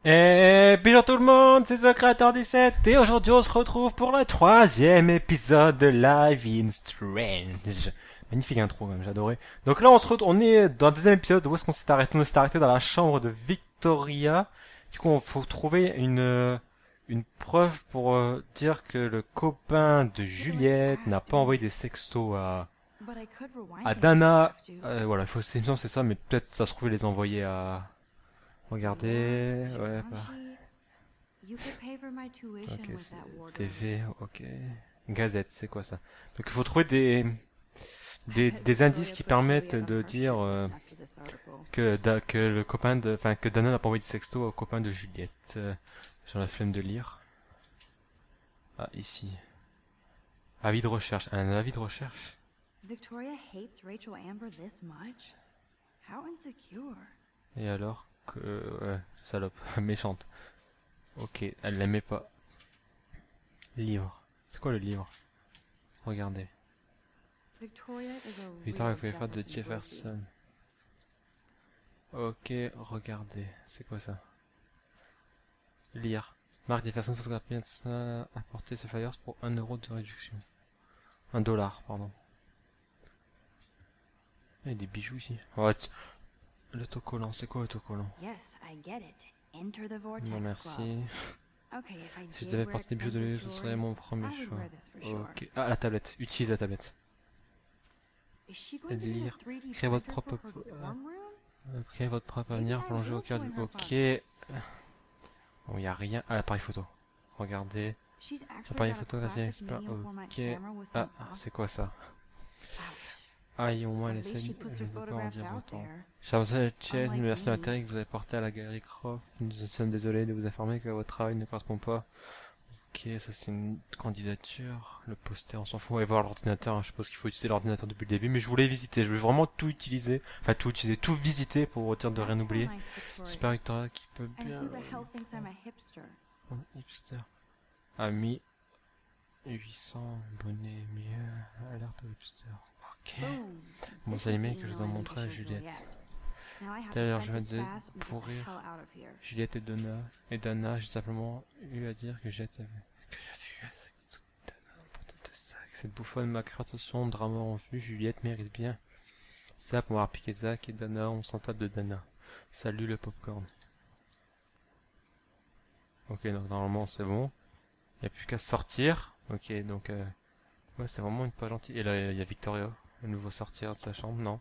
Et bonjour tout le monde, c'est The Creator 17 et aujourd'hui on se retrouve pour le troisième épisode de Live in Strange. Magnifique intro même, j'adorais. Donc là on est dans le deuxième épisode, où est-ce qu'on s'est arrêté? On s'est arrêté dans la chambre de Victoria. Du coup, il faut trouver une preuve pour dire que le copain de Juliette n'a pas envoyé des sextos à Dana. Voilà, il faut, sinon c'est ça, mais peut-être ça se trouve les envoyer à... Regardez, ouais, bah. Ok, c'est TV, ok. Gazette, c'est quoi ça? Donc il faut trouver des indices qui permettent de dire que le copain de, enfin que Dana n'a pas envoyé de sexto au copain de Juliette. Sur la flemme de lire. Ah, ici. Avis de recherche. Un avis de recherche. Victoria hates Rachel Amber this much? How insecure. Et alors que, ouais, salope, méchante. Ok, elle l'aimait pas. Livre. C'est quoi le livre? Regardez. Victoria is a Victoria real Pfeiffer de Jefferson Jefferson. Ok, regardez. C'est quoi ça? Lire. Marc Jefferson photographie apporter ses flyers pour 1 € de réduction. 1 $, pardon. Il y a des bijoux ici. What? L'autocollant, c'est quoi l'autocollant? Yes, I get it. Enter the vortex Non club. merci. Okay, if I Si je did devais wear porter des bijoux de expensive luxe, ce serait jewelry, mon premier I would choix. wear this for sure. Ok. Ah, la tablette. Utilise la tablette. Is she going to need a Lire. 3D Créez votre printer propre... for her dorm room? créez votre propre avenir, plongez au cœur du... Ok. Bon, y a rien. Ah, l'appareil photo. Regardez. She's actually Appareil got a photo, vas-y, classic expert. medium format Ok. camera with Ah, some off- c'est quoi ça? Ouch. Ah, au moins, At elle least essaie she de puts je her ne veux pas en photographs dire out autant. there. Charles Chase, une Unlike version me. matérielle que vous avez portée à la galerie Croft. Nous sommes désolés de vous informer que votre travail ne correspond pas. Ok, ça c'est une candidature. Le poster, on s'en fout. On va voir l'ordinateur. Hein. Je suppose qu'il faut utiliser l'ordinateur depuis le début. Mais je voulais visiter. Je voulais vraiment tout utiliser. Enfin, tout utiliser. Tout visiter pour dire de rien That's oublier. real nice, Victoria. Super Victoria qui peut And bien... who the hell thinks I'm a hipster? Hipster. Ami. 800 abonnés. Mieux. Alerte au hipster. Ok. Boom. Bon, This c'est is l'email the que je email dois I need montrer to à show Juliette. Now I have to D'ailleurs, type je viens this de fast and get the pourrir hell out of here. Juliette et Dana, j'ai simplement eu à dire que Juliette avait... Que j'avais eu à sexe toute Dana n'importe de sac. Cette bouffonne m'a création drama en vue, Juliette mérite bien. Ça pour avoir piqué Zach et Dana, on s'en tape de Dana. Salut le popcorn. Ok, donc normalement c'est bon. Il n'y a plus qu'à sortir. Ok, donc... ouais, c'est vraiment une pas gentille. Et là, il y a Victoria. Elle nous voit sortir de sa chambre, non?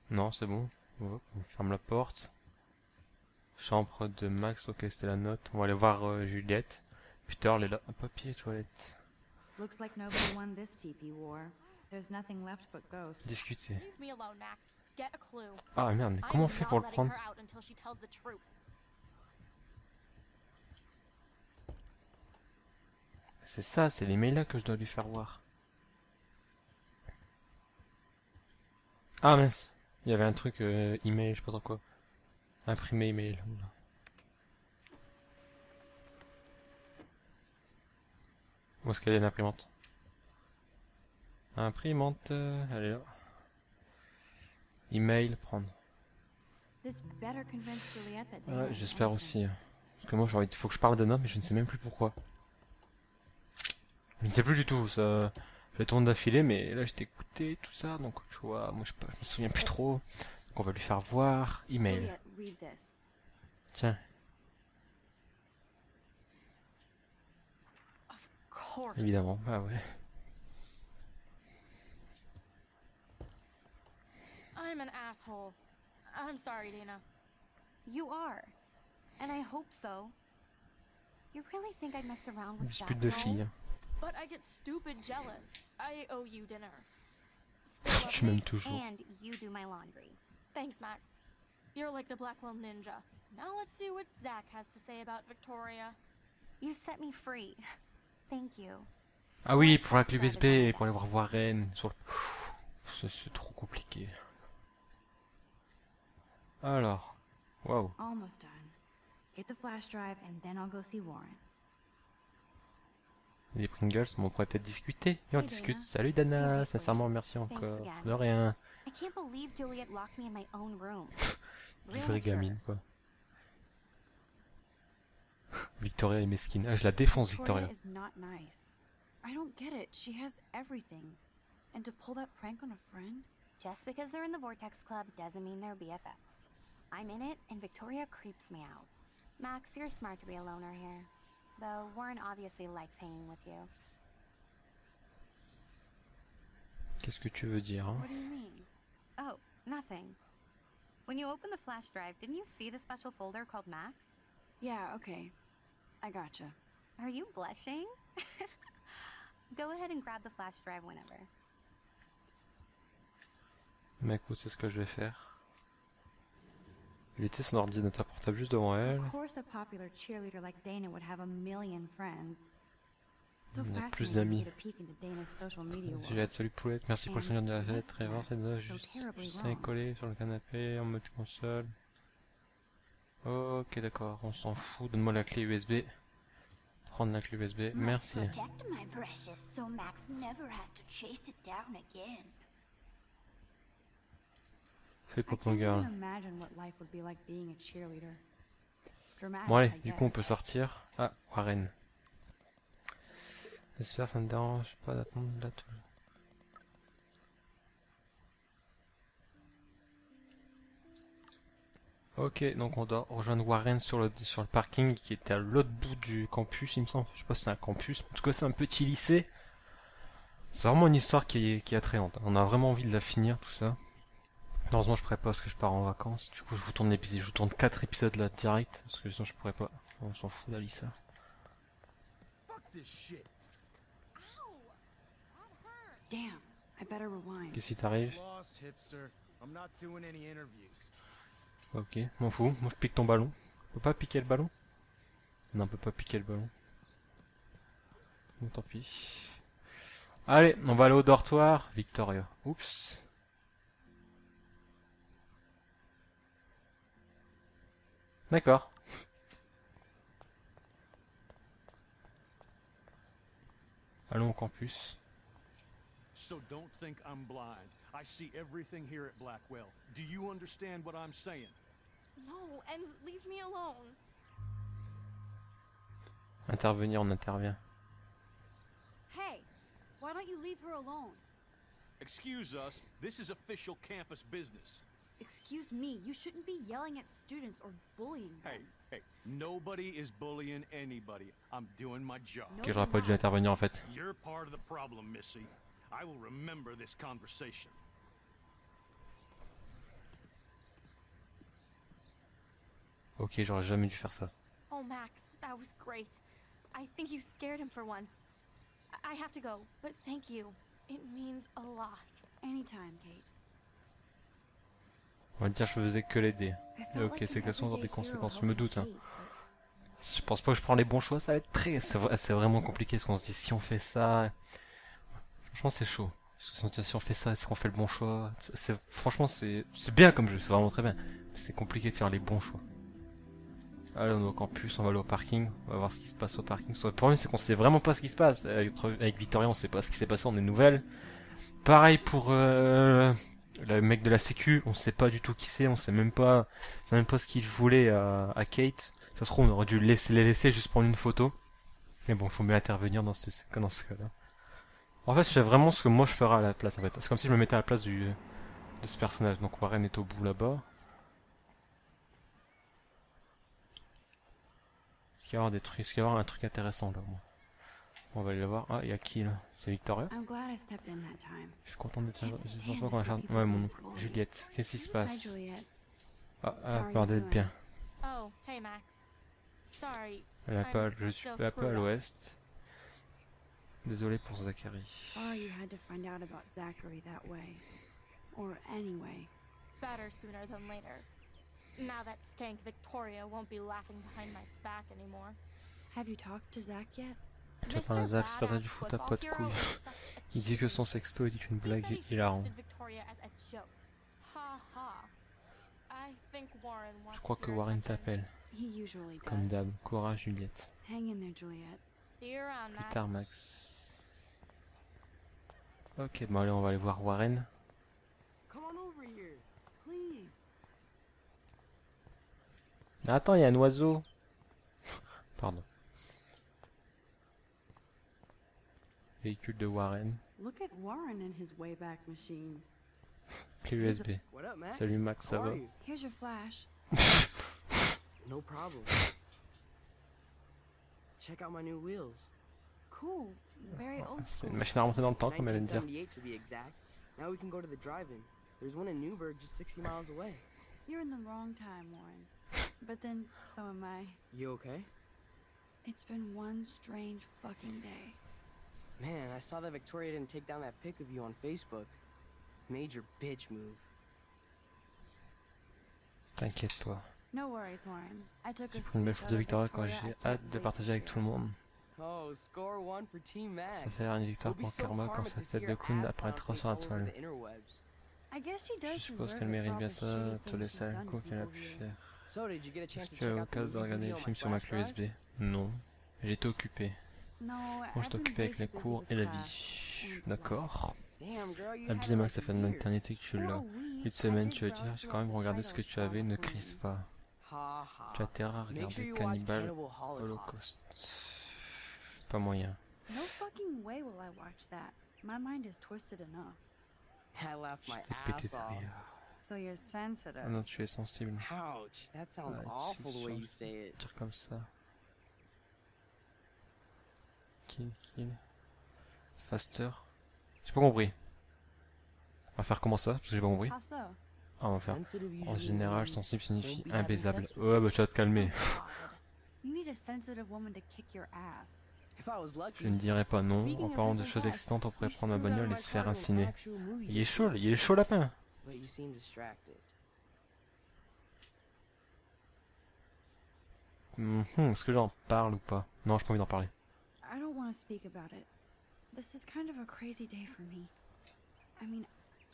Non, c'est bon. Hop, on ferme la porte. Chambre de Max, ok, c'était la note. On va aller voir Juliette. Peter, elle est là. Un papier, toilette. Looks like nobody won this TP war. There's nothing left but ghosts. Discuter. Leave me alone, Max. Get a clue. Ah merde, mais I comment on am fait not pour le letting prendre? her out until she tells the truth. C'est ça, c'est l'email là que je dois lui faire voir. Ah mince, il y avait un truc email, je sais pas trop quoi. Imprimer email. Oula. Où est-ce qu'elle est l'imprimante? Imprimante, elle est là. Email, prendre. This better convince Juliette that Ouais, Dana is j'espère innocent. aussi. Parce que moi, j'aurais faut que je parle d'Anna, mais je ne sais même plus pourquoi. Je ne sais plus du tout, ça... Je vais tourner d'affilée, mais là, j'étais écouté, tout ça, donc, tu vois, moi, je me souviens plus trop. Donc, on va lui faire voir. Email. Juliette, read this. Tiens, Of course. évidemment, bah ouais. I'm an asshole. I'm sorry, Dana. You are. And I hope so. You really think I'd mess around with Dispute that de girl? filles. Hein. But I get stupid jealous. I owe you dinner. Still love Tu me? m'aimes toujours. And you do my laundry. Thanks, Max. You're like the Blackwell Ninja. Now let's see what Zach has to say about Victoria. You set me free. Thank you. Ah oui, pour la clé USB et pour aller voir Warren. Sur le... C'est trop compliqué. Alors, waouh. Almost done. Get the flash drive and then I'll go see Warren. Les Pringles, on pourrait peut-être discuter. Et on Hey, discute. Dana. Salut Dana, Seriously. sincèrement merci Thanks encore. again. De rien. I can't believe Juliette locked me in my own room. Vraie gamine quoi. Victoria est mesquine. Ah, je la défonce, Victoria. Victoria is not nice. I don't get it. She has everything. And to pull that prank on a friend? Just because they're in the Vortex Club doesn't mean they're BFFs. I'm in it, and Victoria creeps me out. Max, you're smart to be a loner here. Though Warren obviously likes hanging with you. Qu'est-ce que tu veux dire, hein? What do you mean? Oh, nothing. When you opened the flash drive, didn't you see the special folder called Max? Yeah, okay. I gotcha. Are you blushing? Go ahead and grab the flash drive whenever. Mais écoute, c'est ce que je vais faire. Il était son ordinateur portable juste devant elle. Of course a popular cheerleader like Dana would have a million friends. So Il y a plus fascinating d'amis. to get a peek into Dana's social media world. Juliette, salut Poulette, merci pour le souvenir de la fête. Très bien, c'est So juste terribly c'est wrong. collé sur le canapé en mode console. Ok, d'accord, on s'en fout. Donne-moi la clé USB. Prendre la clé USB, merci. Protect my precious so Max never has to chase it down again. C'est I pour can't ton gars. even imagine what life would be like being a cheerleader. Dramatic, Bon allez, I du coup on peut guess. sortir. Ah, Warren. J'espère que ça ne dérange pas d'attendre là tout. Ok, donc on doit rejoindre Warren sur le parking qui était à l'autre bout du campus, il me semble. Je sais pas si c'est un campus, en tout cas c'est un petit lycée. C'est vraiment une histoire qui est attrayante. On a vraiment envie de la finir, tout ça. Heureusement je pourrais pas parce que je pars en vacances. Du coup je vous tourne l'épisode, je vous tourne 4 épisodes là direct, parce que sinon je pourrais pas. On s'en fout d'Alissa. Damn, I better rewind. Qu'est-ce qui t'arrive? Lost, hipster. I'm not doing any interviews. Ok, m'en fous, moi je pique ton ballon. On peut pas piquer le ballon? Non, on peut pas piquer le ballon. Bon, tant pis. Allez, on va aller au dortoir. Victoria. Oups. D'accord. Allons au campus. So don't think I'm blind. I see everything here at Blackwell. Do you understand what I'm saying? No, and leave me alone. Intervenir, on intervient. Hey, why don't you leave her alone? Excuse us, this is official campus business. Excuse me, you shouldn't be yelling at students or bullying them. Hey, nobody is bullying anybody. I'm doing my job. No, Ok, j'aurais pas dû intervenir en fait. You're part of the problem, Missy. I will remember this conversation. Ok, j'aurais jamais dû faire ça. Oh, Max, that was great. I think you scared him for once. I have to go, but thank you. It means a lot. Anytime, Kate. On va dire que je faisais que l'aider. I Et felt ok, like c'est an que ça aura des everyday conséquences, hero je me helping doute. Hein. Kate, but Je pense pas que je prends les bons choix, ça va être très... C'est vraiment compliqué, parce qu'on se dit si on fait ça... Franchement c'est chaud. Parce que si on fait ça, est-ce qu'on fait le bon choix? Franchement c'est bien comme jeu, c'est vraiment très bien. Mais c'est compliqué de faire les bons choix. Allez, on est au campus, on va aller au parking, on va voir ce qui se passe au parking. Le problème c'est qu'on sait vraiment pas ce qui se passe. Avec Victoria on sait pas ce qui s'est passé, on est nouvelles. Pareil pour le mec de la sécu, on sait pas du tout qui c'est, on sait même pas ce qu'il voulait à Kate. Ça se trouve on aurait dû les laisser juste prendre une photo. Mais bon, il faut mieux intervenir dans ce cas-là. En fait, je fais vraiment ce que moi je ferais à la place en fait. C'est comme si je me mettais à la place de ce personnage. Donc Warren est au bout là-bas. Est-ce qu'il y a des trucs, est-ce qu'il y a un truc intéressant là moi? On va aller le voir. Ah, il y a qui là? C'est Victoria? I'm glad I stepped in that time. Je suis content d'être là. Can't Je sais stand pas qu'on va to faire. see people Ouais, mon being oncle. bullied. Juliette, qu'est-ce qui se Hi, passe? Juliette. Ah, How are you pardon d'être doing? bien. Oh, hey, Max. Sorry. Elle est un peu à- I'm je suis so un peu à screwed up. l'ouest. Désolé pour Zachary. Sorry you had to find out about Zachary that way. Or anyway. Better sooner than later. Now that skank Victoria won't be laughing behind my back anymore. Have you talked to Zach yet? Tu vas parler à Zach, c'est pas ça du foot à pas de couilles. Il dit que son sexto était une blague hilarante. Je crois que Warren t'appelle. He usually does. Comme d'hab. Courage Juliette. Hang in there, Juliette. See you around, Plus Max. tard Max. Ok, bon allez, on va aller voir Warren. Come on over here, please. Attends, il y a un oiseau. Pardon. Véhicule de Warren. Look at Warren and his Wayback Machine. Clé USB. What up, Max? Salut Max, ça How va? are you? Here's your flash. No problem. Check out my new wheels. Cool. Very old C'est school. une machine à remonter dans le temps, comme elle aime dire. 1978 to be exact. Now we can go to the drive-in. There's one in Newburgh just 60 miles away. You're in the wrong time, Warren. But then, so am I. You okay? It's been one strange fucking day. Man, I saw that Victoria didn't take down that pic of you on Facebook. Major bitch move. T'inquiète pas. No worries, Warren. I took a J'ai pris une belle sweet photo de Victoria quand Victoria. I j'ai can't hâte de wait partager to avec share. tout le monde. Oh, score one for Team Max. Ça fait une victoire We'll be pour so Karma quand karma sa to see tête de your clown ass apparaîtra pound sur la face all over toile. the interwebs. I guess she does Je suppose deserve qu'elle it mérite for bien all the ça, shitty tous les things she's sales done coups to qu'elle a people pu here. faire. So, did you get a chance Est-ce to que tu as check eu out the l'occasion de new regarder video les on films my sur ma flash clé drive? USB? Non. J'étais occupé. No, Moi I've j'étais been occupé way avec les too cours busy et la with class vie. and D'accord. Damn, girl, you Abusé had Max, ça like fait a une year. éternité que je suis For a là. week, Une semaine I tu vas did dire, browse j'ai quand même through regardé the ce que tu titles avais, ne for crise you. pas. Ha Tu as ha. intérêt à Make sure regarder you watch Cannibal Cannibal Holocaust. Holocaust. Pas moyen. No fucking way will I watch that. My mind is twisted enough. I laughed my J'étais pété ass de off. rire. So you're sensitive. Ah non, tu es sensible. Ouch, that sounds Ouais, awful c'est the way sûr. you say it. Dire comme ça. Kill. Faster. J'ai pas compris. On va faire comment ça? Parce que j'ai pas compris. How so? Ah, on va faire. Sensitive En usually général, means sensible signifie don't be having imbaisable. sex with Ouais, bah tu vas te calmer. God. You need a sensitive woman to kick your ass. If I was lucky. Je ne dirais pas non. Speaking En of parlant de having choses sex, excitantes, on pourrait we should prendre ma do that on bagnole et my se faire car when inciner. actual movie Il est is chaud, starting. il est chaud lapin. But you seem distracted. Est-ce que j'en parle ou pas? Non, j'ai pas envie d'en parler. I don't want to speak about it. This is kind of a crazy day for me. I mean,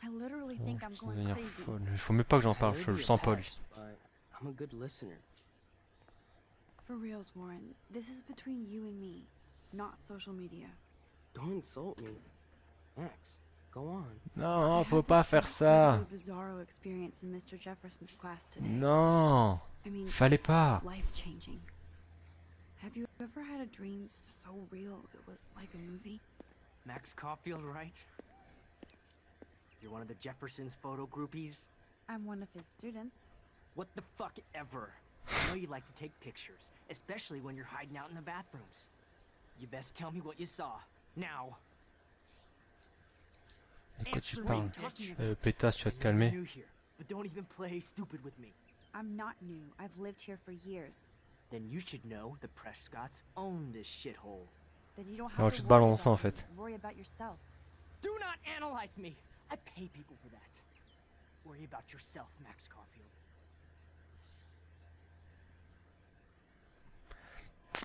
I literally Oh, think I'm ça va going devenir crazy. folle. Il faut même pas que j'en I parle, heard je le your sens pas lui. past, but I'm a good listener. For reals, Warren. This is between you and me, not social media. Don't insult me. Max, go on. Non, I non, had faut this pas faire ça. incredibly bizarro experience in Mr. Jefferson's class today. Non, I mean, fallait pas. life-changing. Have you ever had a dream so real it was like a movie? Max Caulfield, right? You're one of the Jefferson's photo groupies? I'm one of his students. What the fuck ever? I know you like to take pictures, especially when you're hiding out in the bathrooms. You best tell me what you saw. Now. De quoi tu Answer me, parles? bitch. Pétasse, tu vas te I know you're calmer. new here, but don't even play stupid with me. I'm not new. I've lived here for years. Then you should know the Prescotts own this shithole. Then you don't Alors, have tu to te worry balances, en about me. fait. Worry about yourself. Do not analyze me. I pay people for that. Worry about yourself, Max Caulfield.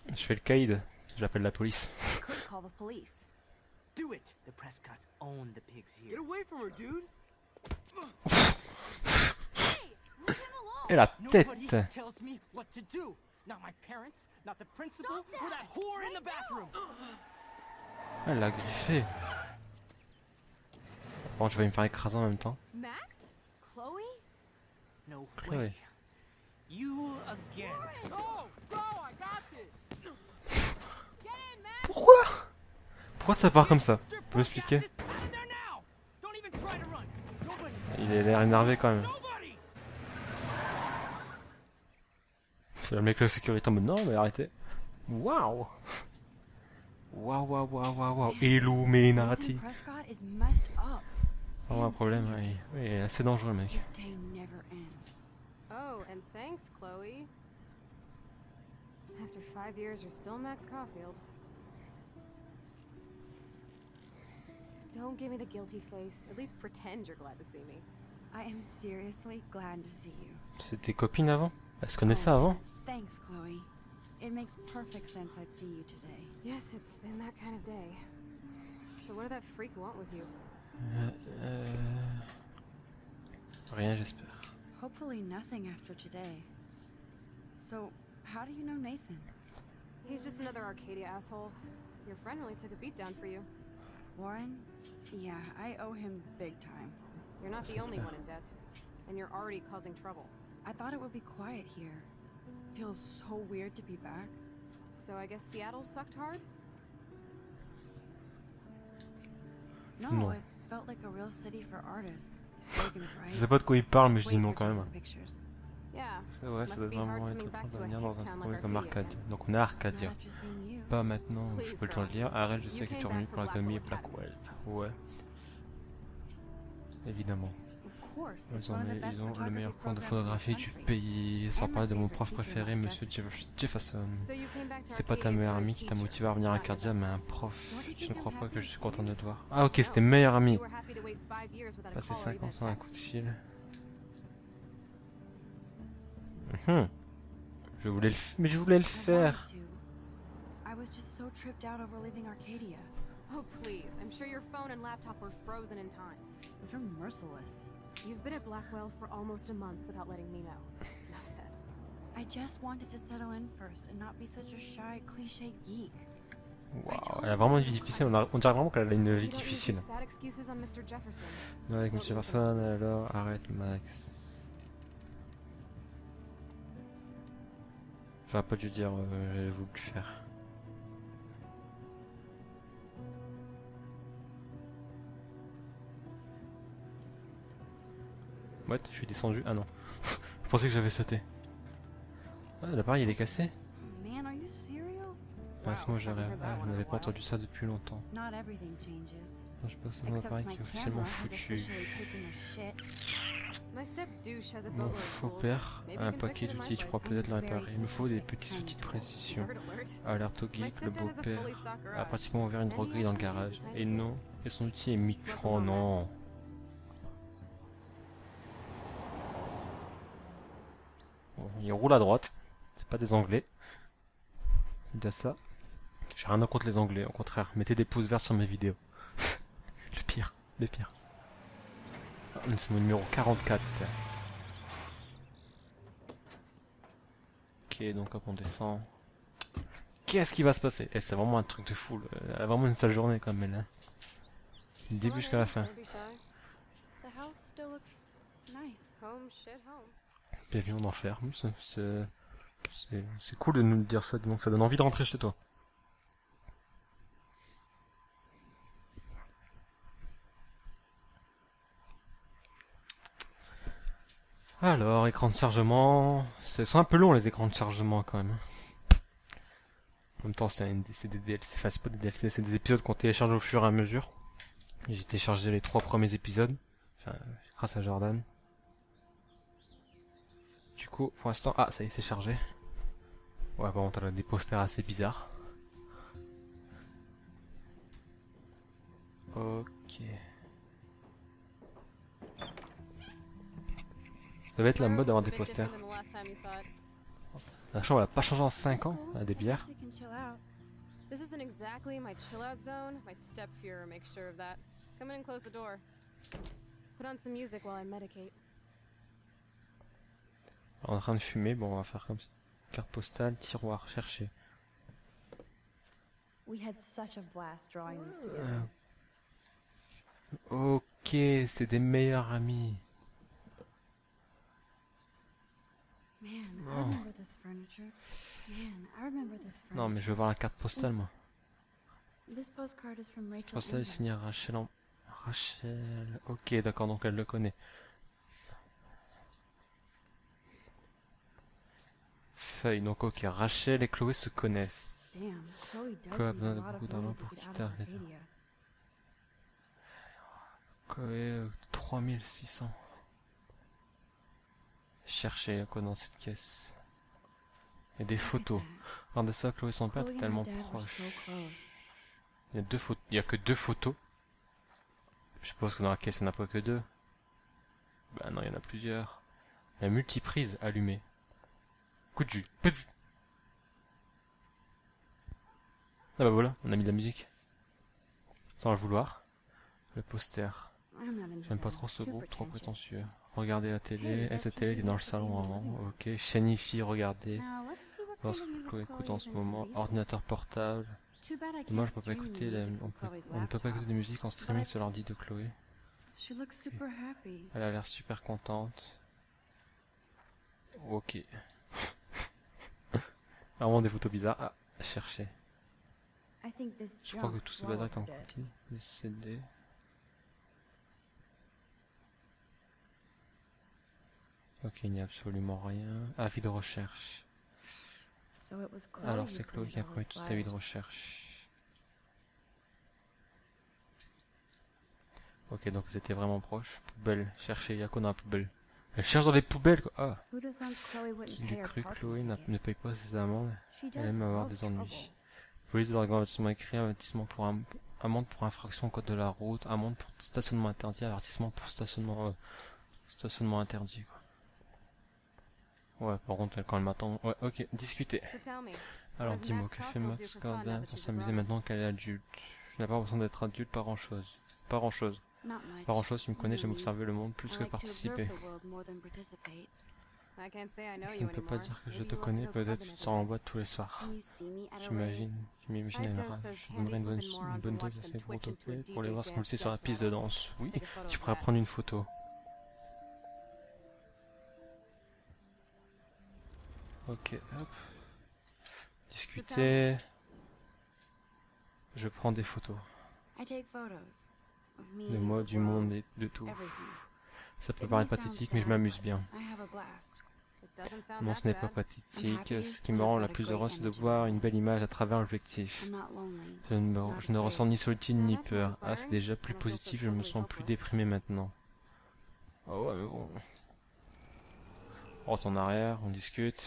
Je fais le caïd, j'appelle la police. I could call the police. Do it. The Prescotts own the pigs Get here. away from her, dude. Et la Nobody tête. tells me what to do. Not my parents, not the principal, or that whore in the bathroom. Elle l'a griffé. Bon, je vais me faire écraser en même temps. Max? Chloe? No Chloe. way. You again. Oh, bro, I got this. Pourquoi? Pourquoi ça part comme ça? Tu peux m'expliquer? This in there now. Don't even try to run. Nobody. Il a l'air énervé quand même. Nobody. Le mec de la sécurité en mode non mais arrêtez. Waouh. Waouh. Illuminati. Nathan Prescott is messed up. Vraiment un problème, ouais. Il est assez dangereux le mec. This day never ends. Oh, and thanks, Chloe. After 5 years, you're still Max Caulfield. Don't give me the guilty face. At least pretend you're glad to see me. I am seriously glad to see you. C'était copine avant? Elle se connaissait avant? Thanks, Chloe. It makes perfect sense I'd see you today. Yes, it's been that kind of day. So what did that freak want with you? Rien j'espère. Hopefully nothing after today. So, how do you know Nathan? He's just another Arcadia asshole. Your friend really took a beat down for you. Warren? Yeah, I owe him big time. You're not the only one in debt. And you're already causing trouble. I thought it would be quiet here. Feels so weird to be back. So I guess Seattle sucked hard? No, Non. it felt like a real city for artists. Big and bright. Je sais pas de quoi il parle, mais je dis Way non for quand même. taking pictures. Yeah. C'est vrai, ça Must doit be hard vraiment coming être back to a venir dans hick un town premier like comme Arcadia. Arcadia. Donc on est à Arcadia. Not after seeing you. Pas maintenant, je Please, peux te le girl. dire. Arrête, je sais You que tu es came revenu back pour for l'académie Blackwell Blackwell. Ouais. Évidemment. Of course, Ils it's ont, one of the best ils ont le photography meilleur cours de programs in the photographie du country. pays. Sans And parler my de mon favorite prof teacher, préféré, Mark monsieur Jefferson. So you came back to C'est pas ta Arcadia meilleure for a amie qui t'a teacher, motivé à revenir à not your Arcadia, best mais un friend. prof. Don't you Je ne think crois I'm pas happy que je suis for content de you? te voir. Ah ok, c'était meilleure amie. You were happy to wait 5 years without a Passer call or 5 even ans sans un text. coup de fil. Mhm. Je voulais mais je voulais le I faire. wanted to. I was just so tripped out over leaving Arcadia. Oh, please. I'm sure your phone and laptop were frozen in time. But you're merciless. You've been at Blackwell for almost a month without letting me know. Enough said. I just wanted to settle in first and not be such a shy, cliché geek. Waouh, elle a vraiment une vie difficile. On dirait vraiment qu'elle a une vie You don't use difficile. these sad excuses on Mr. Jefferson. Non, avec monsieur Jefferson, alors arrête Max. J'aurais pas dû dire, j'avais voulu le faire. What? Je suis descendu? Ah non. Je pensais que j'avais sauté. Ah, l'appareil il est cassé? Man, are you serial? Passe-moi, je rêve. Ah, je n'avais pas entendu ça depuis longtemps. Not everything changes. Non, je pense que c'est un Except appareil my qui est officiellement camera has foutu. officially taken a shit. My step douche has a Mon boatload faux of tools. père Maybe a you un can paquet fix it in my d'outils, je place. crois peut-être le Very réparer. Il me faut des specific petits kind outils de of précision. Nerd alert. Alerte au My geek, le stepdad has a beau-père fully stocked a garage. pratiquement ouvert une And he droguerie dans le actually garage. uses a tiny Et non, et son outil est micro. Welcome, Oh Max. non. Bon, il roule à droite. C'est pas des Anglais. C'est déjà ça. J'ai rien contre les Anglais, au contraire. Mettez des pouces verts sur mes vidéos. Le pire, les pires. Ah, c'est mon numéro 44. Ok, donc hop, on descend. Qu'est-ce qui va se passer? Eh, c'est vraiment un truc de fou. Elle a vraiment une sale journée quand même, elle. Hein. Du début jusqu'à la fin. Don't be shy. The house still looks nice. Home, shit, home. Bienvenue en enfer. C'est cool de nous dire ça, donc ça donne envie de rentrer chez toi. Alors, écran de chargement. Ce sont un peu longs les écrans de chargement quand même. En même temps, c'est des DLC. Enfin, c'est pas des DLC, c'est des épisodes qu'on télécharge au fur et à mesure. J'ai téléchargé les 3 premiers épisodes. Enfin, grâce à Jordan. Du coup, pour l'instant... Ah, ça y est, c'est chargé. Ouais, par contre, elle a des posters assez bizarres. Ok. Ça va être la mode d'avoir des posters. La chambre, elle a pas changé en 5 ans. Elle a des bières. We can chill out. This isn't exactly my chill out zone. My step Fuhrer makes sure of that. Come in and close the door. Put on some music while I medicate. On est en train de fumer, bon on va faire comme ça. Carte postale, tiroir, chercher. We had such a blast drawing this together. Ok, c'est des meilleurs amis. Man, I Oh. remember this furniture. Man, I remember this furniture. Non mais je veux voir la carte postale moi. This postcard is from Rachel. Postale Ingham. signée Rachel en... Rachel... Ok, d'accord, donc elle le connaît. Feuille, donc ok, Rachel et Chloé se connaissent. Damn, Chloe does Chloé a need besoin a de lot of beaucoup d'argent money pour to get quitter out of Arcadia. Arcadia. Chloé, 3600. Chercher quoi dans cette caisse. Il y a des photos. Regardez ça, Chloé et son père Chloe étaient and tellement her dad were proches. so close. Il y a deux photos. Il y a que 2 photos. Je suppose que dans la caisse il n'y en a pas que 2. Bah non, il y en a plusieurs. La multiprise allumée. Coup de jus. Pfff. Ah bah voilà, on a mis de la musique. Sans le vouloir. Le poster. I'm not into J'aime pas that. trop ce Too groupe, trop pretentious. prétentieux. Regardez la télé. Hey, Et that cette TV télé était dans le used to salon be in the avant. living room. Ok. Shanifi, regardez. Now, let's see what Voir kind ce of que music Chloé écoute Chloe en is ce into moment. these days. Ordinateur portable. Too bad I Moi je can't peux pas stream écouter music on from Chloe's ne peut pas écouter laptop. de musique en streaming sur l'ordi de Chloé. She looks super happy. Elle a l'air super contente. Ok. Vraiment des photos bizarres. Ah, chercher. I think this Je crois que junk tout ce bazar est en swallowed her copie. discs. Des CD. Ok, il n'y a absolument rien. Avis de recherche. So it was Chloe Alors who c'est Chloé qui a planted all pris those toute sa vie de flowers. recherche. Ok, donc c'était vraiment proche. Poubelle, chercher, y'a quoi dans la poubelle? Elle cherche dans les poubelles quoi. Ah, Who'd have thought Chloé wouldn't qui pay l'eût her cru, parking Chloé tickets? ne paye pas ses amendes. She does Elle aime avoir love des trouble. ennuis. Police de l'avertissement écrit, avertissement pour amende pour infraction au code de la route, amende pour stationnement interdit, avertissement pour stationnement interdit quoi. Ouais, par contre quand elle m'attend, ouais, ok, discuter. So tell me, Alors what does dis-moi, Max que fait Caulfield do Max for fun now Gordon that pour she's a s'amuser grown-up? maintenant qu'elle est adulte? Je n'ai pas l'impression d'être adulte, pas grand chose. Pas grand chose. Not much. Pas grand chose, tu me connais, j'aime Really. observer le monde plus I que like to participer. observe the world more than participate. I can't say I know Je you ne peux pas anymore. dire que je Maybe te you love connais, to go clubbing peut-être tu every sors en night. boîte tous les soirs. Can you see me at a rave? Tu m'imagines à une I'd rave. dose those Je donnerais handy une flippin' morons bonne and watch dose them assez pour twitch into a toquer pour les DJ voir se dance mousser sur la death piste de rattle. danse. Oui, Take a photo tu of pourrais that. prendre une photo. Ok, hop. Discuter. Je prends des photos. I take photos of me De and moi, the du world, monde et de tout. everything. Ça peut It paraître may sound pathétique, mais je sad, m'amuse but bien. I have a blast. It doesn't sound Non, that ce n'est pas sad. I'm pathétique. happy Ce qui me and I've rend got la a plus great heureuse, c'est de energy voir around une belle me. image à travers l'objectif. I'm not lonely. Je ne not je ne ressens afraid. ni solitude Now ni that's more peur. Ah, c'est inspiring. déjà I plus don't feel so positif, je me totally sens plus helpless. déprimé maintenant. Oh ouais, mais bon. On retourne en arrière, on discute.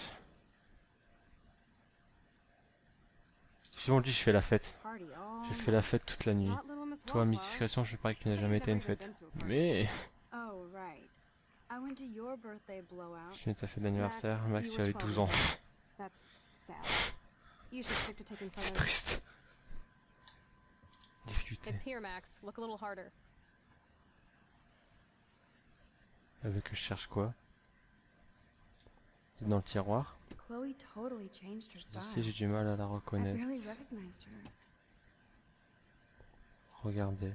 Souvent dit, je fais la fête. Party all Je fais la fête toute la nuit. Not little Miss Toi, Miss Wallflower. Discrétion, je parie qu'il n'a But jamais you've été à une never even fête. been to a party. Mais Oh, right. I went to your birthday blowout. je viens de ta fête d'anniversaire. Max, Max, you tu were avais 12 12 ans. years old. That's sad. You should stick to taking C'est photos. triste. Discuter. It's here, Max. Look a little harder. Elle veut que je cherche quoi? C'est dans le tiroir. Chloe totally changed her Je sais, style. j'ai du mal à la I reconnaître. barely recognized her. Regardez.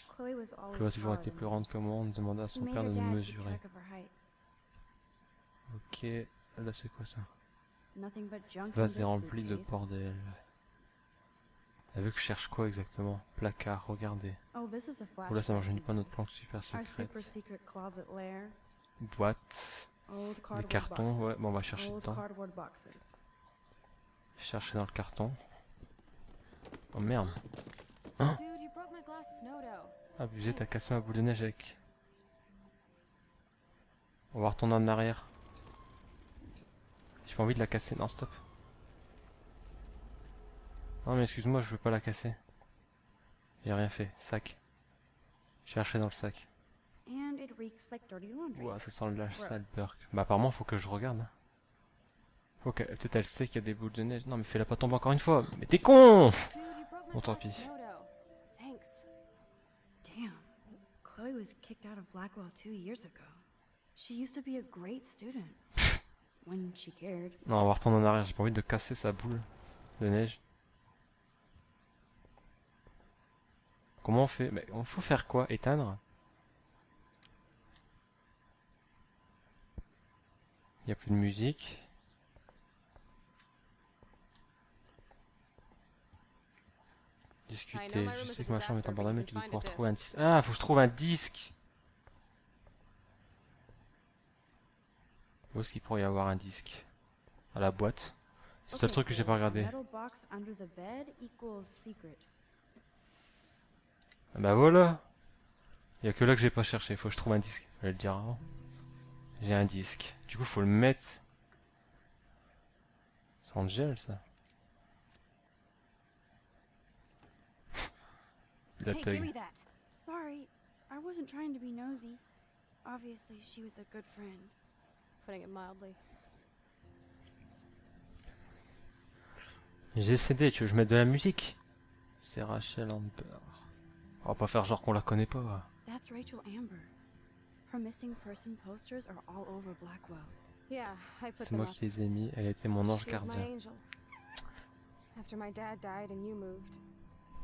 Chloe was always Chloé a toujours été taller plus than me. grande que moi. On demanda à She son made père her de nous dad keep mesurer. track of her height. Ok. Là, c'est quoi ça? Nothing but junk in Vase this est rempli de suitcase. bordel. Elle veut que je cherche quoi exactement? Placard, regardez. Oh, this is a Oh là, ça flashback marche to pas notre planque super our secrète. super secret closet lair. Boîte. Old Des cardboard cartons, boxes. ouais, bon on va chercher Old dedans. cardboard boxes. Chercher dans le carton. Oh merde. Dude, you broke my glass snow dough. Abusé, t'as cassé ma boule de neige avec. On va retourner en arrière. J'ai pas envie de la casser, non stop. Non mais excuse-moi, je veux pas la casser. J'ai rien fait, sac. Chercher dans le sac. And it reeks like dirty laundry. Ouah, ça sent le lâche, Gross. ça le burk. Bah apparemment faut que je regarde. Hein. Faut que... Peut-être elle sait qu'il y a des boules de neige. Non mais fais-la pas tomber encore une fois. Mais t'es con! Dude, you broke my Bon, tant glass pis. snow dough. Thanks. Damn. Chloe was kicked out of Blackwell 2 years ago. She used to be a great student. When she cared. Non, on va retourner en arrière. J'ai pas envie de casser sa boule de neige. Comment on fait? Mais il faut faire quoi? Éteindre? Il n'y a plus de musique. Discuter. Je sais que ma chambre est en bordel, mais tu dois pouvoir trouver un disque. Ah, faut que je trouve un disque! Où est-ce qu'il pourrait y avoir un disque? À la boîte. C'est le seul Okay, truc que j'ai so pas regardé. metal box under the bed equals secret. Ah bah voilà! Il y a que là que j'ai pas cherché. Faut que je trouve un disque. Fallait le dire avant. J'ai un disque. Du coup, faut le mettre. Ça en gel, ça. La Hey, give taille. me that. Sorry, I wasn't trying to be nosy. Obviously, she was a good friend. Putting it mildly. J'ai le CD, tu veux que je mette de la musique? C'est Rachel Amber. On va pas faire genre qu'on la connaît pas. That's Rachel Amber. Her missing person posters are all over Blackwell. Yeah, I put C'est them moi up. qui les ai mis, elle était mon ange She was my gardien. angel. After my dad died and you moved,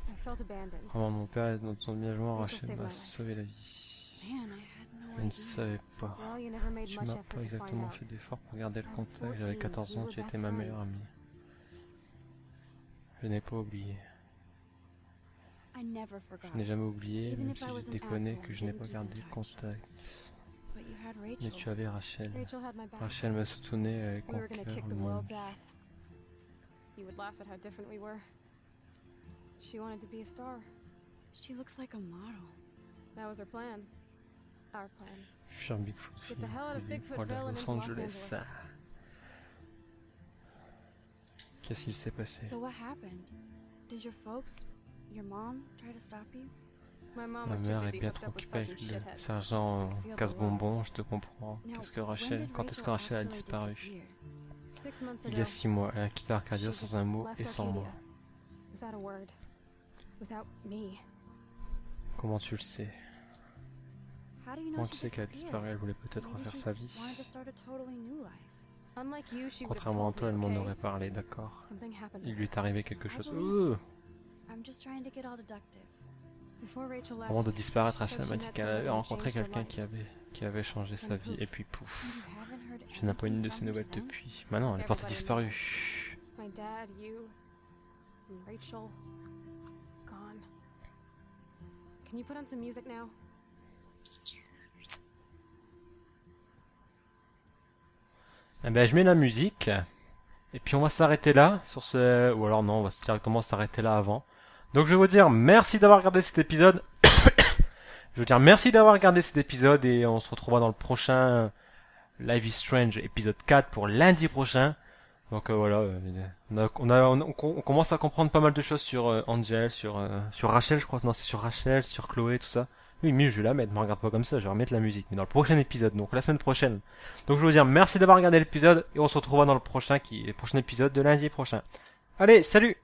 I felt abandoned. Vraiment, mon père est dans ton engagement, Rachel Rachel saved m'a my life. sauvé la vie. Man, I had no Je ne idea. savais pas. Well, you never made Tu much m'as effort pas to find exactement out. fait d'effort pour garder le I was contact. 14, J'avais 14 we ans, were tu étais best ma meilleure friends. amie. Je n'ai pas oublié. I never forgot. Je n'ai jamais oublié, Even même if si I j'ai was an déconné, asshole, que je n'ai didn't pas keep in gardé touch. contact. But you had Mais Rachel. tu avais Rachel. Rachel had my back. Rachel me soutenait avec We mon were gonna cœur, kick the le monde. world's ass. You would laugh at how different we were. She wanted to be a star. She looks like a model. That was her plan. Our plan. Fuir Bigfoot. Get the hell out of Bigfootville Voilà, and Los into Los Angeles. Angeles. Qu'est-ce qu'il s'est passé? So what happened? Did your folks, your mom, try to stop you? My mom Ma was too mère est busy bien hooked trop up with occupée avec Sergeant le Shithead. sergent casse-bonbon, je te comprends. Now, Qu'est-ce que when Rachel, did quand est-ce que Rachel a actually disparu? disappear? 6 months Il y ago, a 6 mois, elle a quitté Arcadia she sans just un mot left et sans moi. Arcadia. Without a word. Without me. Comment tu le sais? How do you know Comment she tu sais qu'elle a disappeared? disparu? Elle voulait peut-être Maybe refaire she sa vie. wanted to start a totally new life. Unlike you, she would have Contrairement à told toi, elle me, m'en okay? aurait parlé, d'accord. Something happened to Il her. lui est arrivé quelque chose. believe I'm just trying to get all deductive. Before Rachel left, Avant de disparaître, she said Rachel m'a she dit met qu'elle someone avait who rencontré changed her quelqu'un life. qui avait changé sa vie, et puis pouf. And you haven't heard Je n'ai pas eu une de anything ses from her nouvelles since? depuis. Maintenant, elle est portée disparue. My dad, you, and Rachel, gone. Can you put on some music now? Eh ben, je mets la musique. Et puis on va s'arrêter là sur ce... Ou alors non, on va directement s'arrêter là avant. Donc je vais vous dire merci d'avoir regardé cet épisode. Je veux dire merci d'avoir regardé cet épisode et on se retrouvera dans le prochain Life is Strange épisode 4 pour lundi prochain. Donc voilà, on commence à comprendre pas mal de choses sur Angel, sur Rachel je crois. Non, c'est sur Rachel, sur Chloé, tout ça. Oui, mais je vais la mettre, me regarde pas comme ça, je vais remettre la musique. Mais dans le prochain épisode, donc la semaine prochaine. Donc je veux vous dire merci d'avoir regardé l'épisode et on se retrouvera dans le prochain épisode de lundi prochain. Allez, salut!